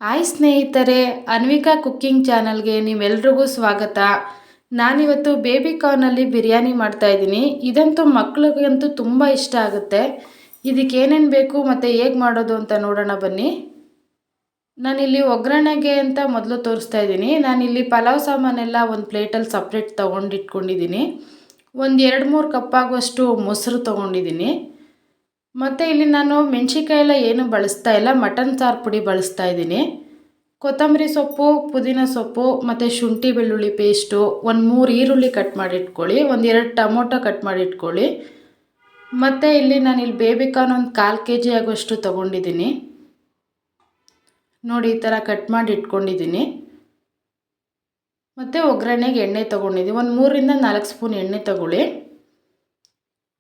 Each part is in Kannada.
ಹಾಯ್ ಸ್ನೇಹಿತರೆ, ಅನ್ವಿಕಾ ಕುಕ್ಕಿಂಗ್ ಚಾನಲ್ಗೆ ನೀವೆಲ್ರಿಗೂ ಸ್ವಾಗತ. ನಾನಿವತ್ತು ಬೇಬಿ ಕಾರ್ನಲ್ಲಿ ಬಿರಿಯಾನಿ ಮಾಡ್ತಾಯಿದ್ದೀನಿ. ಇದಂತೂ ಮಕ್ಳಿಗಂತೂ ತುಂಬ ಇಷ್ಟ ಆಗುತ್ತೆ. ಇದಕ್ಕೆ ಏನೇನು ಬೇಕು ಮತ್ತು ಹೇಗೆ ಮಾಡೋದು ಅಂತ ನೋಡೋಣ ಬನ್ನಿ. ನಾನಿಲ್ಲಿ ಒಗ್ಗರಣೆಗೆ ಅಂತ ಮೊದಲು ತೋರಿಸ್ತಾ ಇದ್ದೀನಿ. ನಾನಿಲ್ಲಿ ಪಲಾವ್ ಸಾಮಾನೆಲ್ಲ ಒಂದು ಪ್ಲೇಟಲ್ಲಿ ಸಪ್ರೇಟ್ ತೊಗೊಂಡಿಟ್ಕೊಂಡಿದ್ದೀನಿ. ಒಂದು 2-3 ಕಪ್ ಆಗುವಷ್ಟು ಮೊಸರು ತೊಗೊಂಡಿದ್ದೀನಿ. ಮತ್ತು ಇಲ್ಲಿ ನಾನು ಮೆಣಸಿನ್ಕಾಯಿ ಎಲ್ಲ ಏನು ಬಳಸ್ತಾ ಇಲ್ಲ, ಮಟನ್ ಸಾರು ಪುಡಿ ಬಳಸ್ತಾ ಇದ್ದೀನಿ. ಕೊತ್ತಂಬರಿ ಸೊಪ್ಪು, ಪುದೀನ ಸೊಪ್ಪು ಮತ್ತು ಶುಂಠಿ ಬೆಳ್ಳುಳ್ಳಿ ಪೇಸ್ಟು, ಒಂದು 3 ಈರುಳ್ಳಿ ಕಟ್ ಮಾಡಿಟ್ಕೊಳ್ಳಿ, ಒಂದು 2 ಟೊಮೊಟೊ ಕಟ್ ಮಾಡಿಟ್ಕೊಳ್ಳಿ. ಮತ್ತು ಇಲ್ಲಿ ನಾನಿಲ್ಲಿ ಬೇಬಿಕಾರ್ನ್ ಒಂದು 1/4 kg ಆಗುವಷ್ಟು ತೊಗೊಂಡಿದ್ದೀನಿ. ನೋಡಿ, ಈ ಥರ ಕಟ್ ಮಾಡಿ ಇಟ್ಕೊಂಡಿದ್ದೀನಿ. ಮತ್ತು ಒಗ್ಗರಣೆಗೆ ಎಣ್ಣೆ ತೊಗೊಂಡಿದ್ದೀನಿ. ಒಂದು 3-4 ಸ್ಪೂನ್ ಎಣ್ಣೆ ತೊಗೊಳ್ಳಿ.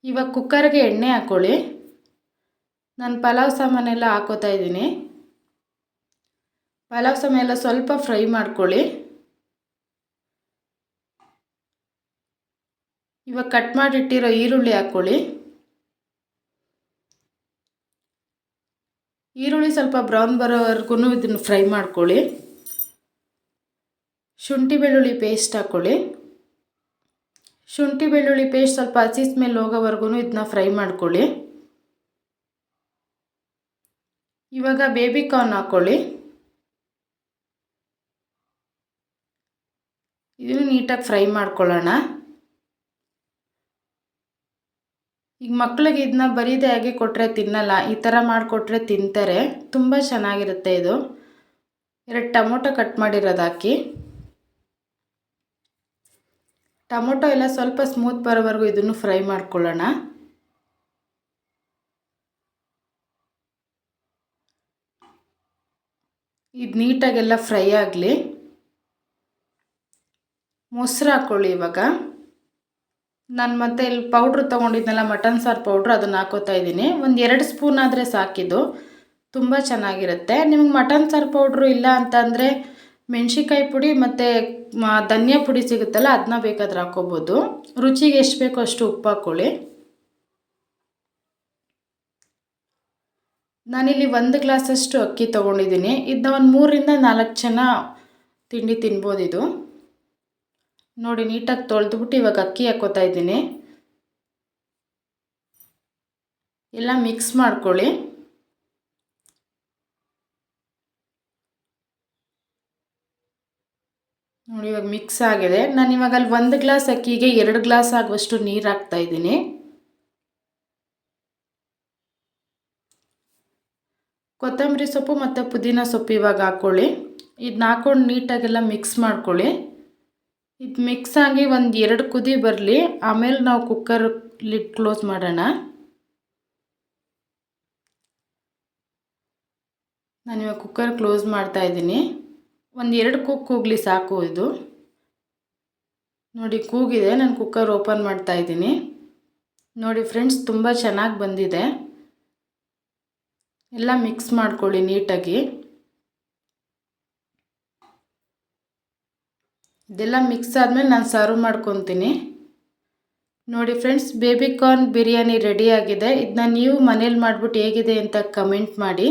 ಇವಾಗ ಕುಕ್ಕರ್ಗೆ ಎಣ್ಣೆ ಹಾಕ್ಕೊಳ್ಳಿ. ನಾನು ಪಲಾವ್ ಸಾಮಾನೆಲ್ಲ ಹಾಕೋತಾ ಇದ್ದೀನಿ. ಪಲಾವ್ ಸಾಮಾನೆಲ್ಲ ಸ್ವಲ್ಪ ಫ್ರೈ ಮಾಡ್ಕೊಳ್ಳಿ. ಇವಾಗ ಕಟ್ ಮಾಡಿಟ್ಟಿರೋ ಈರುಳ್ಳಿ ಹಾಕ್ಕೊಳ್ಳಿ. ಈರುಳ್ಳಿ ಸ್ವಲ್ಪ ಬ್ರೌನ್ ಬರೋವರೆಗೂ ಇದನ್ನು ಫ್ರೈ ಮಾಡ್ಕೊಳ್ಳಿ. ಶುಂಠಿ ಬೆಳ್ಳುಳ್ಳಿ ಪೇಸ್ಟ್ ಹಾಕ್ಕೊಳ್ಳಿ. ಶುಂಠಿ ಬೆಳ್ಳುಳ್ಳಿ ಪೇಸ್ಟ್ ಸ್ವಲ್ಪ ಹಸಿ ಸ್ಮೆಲ್ ಹೋಗೋವರೆಗೂ ಇದನ್ನ ಫ್ರೈ ಮಾಡ್ಕೊಳ್ಳಿ. ಇವಾಗ ಬೇಬಿ ಕಾರ್ನ್ ಹಾಕ್ಕೊಳ್ಳಿ. ಇದನ್ನು ನೀಟಾಗಿ ಫ್ರೈ ಮಾಡ್ಕೊಳ್ಳೋಣ. ಈಗ ಮಕ್ಕಳಿಗೆ ಇದನ್ನ ಬರೀದೆ ಆಗಿ ಕೊಟ್ಟರೆ ತಿನ್ನಲ್ಲ, ಈ ಥರ ಮಾಡಿಕೊಟ್ರೆ ತಿಂತಾರೆ. ತುಂಬ ಚೆನ್ನಾಗಿರುತ್ತೆ ಇದು. 2 ಟೊಮೊಟೊ ಕಟ್ ಮಾಡಿರೋದು ಹಾಕಿ. ಟೊಮೊಟೊ ಎಲ್ಲ ಸ್ವಲ್ಪ ಸ್ಮೂತ್ ಬರೋವರೆಗೂ ಇದನ್ನು ಫ್ರೈ ಮಾಡ್ಕೊಳ್ಳೋಣ. ಇದು ನೀಟಾಗೆಲ್ಲ ಫ್ರೈ ಆಗಲಿ. ಮೊಸರು ಹಾಕ್ಕೊಳ್ಳಿ. ಇವಾಗ ನಾನು ಮತ್ತೆ ಇಲ್ಲಿ ಪೌಡ್ರ್ ತೊಗೊಂಡಿದ್ನಲ್ಲ, ಮಟನ್ ಸಾರು ಪೌಡ್ರ್, ಅದನ್ನು ಹಾಕೋತಾ ಇದ್ದೀನಿ. ಒಂದು 2 ಸ್ಪೂನ್ ಆದರೆ ಸಾಕಿದು, ತುಂಬ ಚೆನ್ನಾಗಿರುತ್ತೆ. ನಿಮ್ಗೆ ಮಟನ್ ಸಾರು ಪೌಡ್ರು ಇಲ್ಲ ಅಂತಂದರೆ ಮೆಣಸಿನ್ಕಾಯಿ ಪುಡಿ ಮತ್ತು ಧನಿಯಾ ಪುಡಿ ಸಿಗುತ್ತಲ್ಲ, ಅದನ್ನ ಬೇಕಾದ್ರೆ ಹಾಕ್ಕೋಬೋದು. ರುಚಿಗೆ ಎಷ್ಟು ಬೇಕೋ ಅಷ್ಟು ಉಪ್ಪು ಹಾಕ್ಕೊಳ್ಳಿ. ನಾನಿಲ್ಲಿ 1 ಗ್ಲಾಸಷ್ಟು ಅಕ್ಕಿ ತೊಗೊಂಡಿದ್ದೀನಿ. ಇದನ್ನ ಒಂದು 3-4 ಜನ ತಿಂಡಿ ತಿನ್ಬೋದು ಇದು. ನೋಡಿ, ನೀಟಾಗಿ ತೊಳೆದ್ಬಿಟ್ಟು ಇವಾಗ ಅಕ್ಕಿ ಹಾಕ್ಕೋತಾ ಇದ್ದೀನಿ. ಎಲ್ಲ ಮಿಕ್ಸ್ ಮಾಡ್ಕೊಳ್ಳಿ. ನೋಡಿ, ಇವಾಗ ಮಿಕ್ಸ್ ಆಗಿದೆ. ನಾನು ಇವಾಗ ಅಲ್ಲಿ 1 ಗ್ಲಾಸ್ ಅಕ್ಕಿಗೆ 2 ಗ್ಲಾಸ್ ಆಗುವಷ್ಟು ನೀರು ಹಾಕ್ತಾ ಇದ್ದೀನಿ. ಕೊತ್ತಂಬರಿ ಸೊಪ್ಪು ಮತ್ತು ಪುದೀನ ಸೊಪ್ಪು ಇವಾಗ ಹಾಕ್ಕೊಳ್ಳಿ. ಇದನ್ನ ಹಾಕ್ಕೊಂಡು ನೀಟಾಗೆಲ್ಲ ಮಿಕ್ಸ್ ಮಾಡ್ಕೊಳ್ಳಿ. ಇದು ಮಿಕ್ಸ್ ಆಗಿ ಒಂದು 2 ಕುದಿ ಬರಲಿ, ಆಮೇಲೆ ನಾವು ಕುಕ್ಕರ್ ಲಿಡ್ ಕ್ಲೋಸ್ ಮಾಡೋಣ. ನಾನಿವಾಗ ಕುಕ್ಕರ್ ಕ್ಲೋಸ್ ಮಾಡ್ತಾ ಇದ್ದೀನಿ. ಒಂದು 2 ಕೂಗಲಿ ಸಾಕು ಇದು. ನೋಡಿ, ಕೂಗಿದೆ. ನಾನು ಕುಕ್ಕರ್ ಓಪನ್ ಮಾಡ್ತಾ ಇದ್ದೀನಿ. ನೋಡಿ ಫ್ರೆಂಡ್ಸ್, ತುಂಬ ಚೆನ್ನಾಗಿ ಬಂದಿದೆ. ಎಲ್ಲ ಮಿಕ್ಸ್ ಮಾಡ್ಕೊಳ್ಳಿ ನೀಟಾಗಿ. ಇದೆಲ್ಲ ಮಿಕ್ಸ್ ಆದಮೇಲೆ ನಾನು ಸರ್ವ್ ಮಾಡ್ಕೊತೀನಿ. ನೋಡಿ ಫ್ರೆಂಡ್ಸ್, ಬೇಬಿ ಕಾರ್ನ್ ಬಿರಿಯಾನಿ ರೆಡಿಯಾಗಿದೆ. ಇದನ್ನ ನೀವು ಮನೇಲಿ ಮಾಡಿಬಿಟ್ಟು ಹೇಗಿದೆ ಅಂತ ಕಮೆಂಟ್ ಮಾಡಿ.